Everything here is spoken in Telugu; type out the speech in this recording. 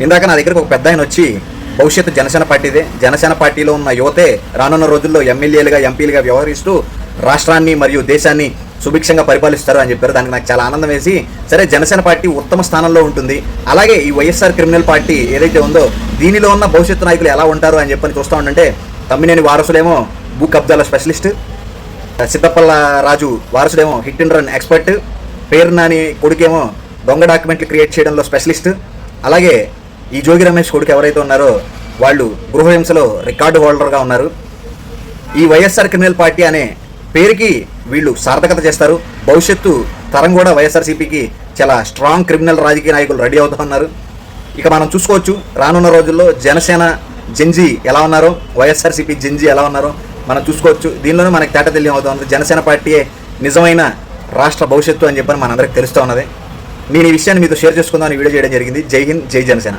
ఇందాక నా దగ్గరకు ఒక పెద్ద ఆయన వచ్చి భవిష్యత్తు జనసేన పార్టీదే, జనసేన పార్టీలో ఉన్న యువతే రానున్న రోజుల్లో ఎమ్మెల్యేలుగా ఎంపీలుగా వ్యవహరిస్తూ రాష్ట్రాన్ని మరియు దేశాన్ని సుభిక్షంగా పరిపాలిస్తారు అని చెప్పారు. దానికి నాకు చాలా ఆనందం వేసి, సరే జనసేన పార్టీ ఉత్తమ స్థానంలో ఉంటుంది, అలాగే ఈ వైఎస్ఆర్ క్రిమినల్ పార్టీ ఏదైతే ఉందో దీనిలో ఉన్న భవిష్యత్తు నాయకులు ఎలా ఉంటారు అని చెప్పని చూస్తూ ఉంటే, తమ్మినేని వారసుడేమో భూ కబ్జాల స్పెషలిస్ట్, సిద్ధప్పల్ల రాజు వారసుడేమో హిట్ అండ్ రన్ ఎక్స్పర్ట్, పేరు నాని కొడుకేమో దొంగ డాక్యుమెంట్లు క్రియేట్ చేయడంలో స్పెషలిస్ట్, అలాగే ఈ జోగి రమేష్ కొడుకు ఎవరైతే ఉన్నారో వాళ్ళు గృహహింసలో రికార్డు హోల్డర్గా ఉన్నారు. ఈ వైఎస్ఆర్ క్రిమినల్ పార్టీ అనే పేరుకి వీళ్ళు సార్థకత చేస్తారు. భవిష్యత్తు తరం కూడా వైఎస్ఆర్సీపీకి చాలా స్ట్రాంగ్ క్రిమినల్ రాజకీయ నాయకులు రెడీ అవుతూ ఉన్నారు. ఇక మనం చూసుకోవచ్చు రానున్న రోజుల్లో జనసేన జెన్జీ ఎలా ఉన్నారో, వైఎస్ఆర్సీపీ జెన్జీ ఎలా ఉన్నారో మనం చూసుకోవచ్చు. దీనిలోనే మనకి తేటతెల్యం అవుతుంది జనసేన పార్టీయే నిజమైన రాష్ట్ర భవిష్యత్తు అని చెప్పని మనందరికి తెలుస్తూ ఉన్నది. నేను ఈ విషయాన్ని మీతో షేర్ చేసుకుందామని వీడియో చేయడం జరిగింది. జై హింద్, జై జనసేన.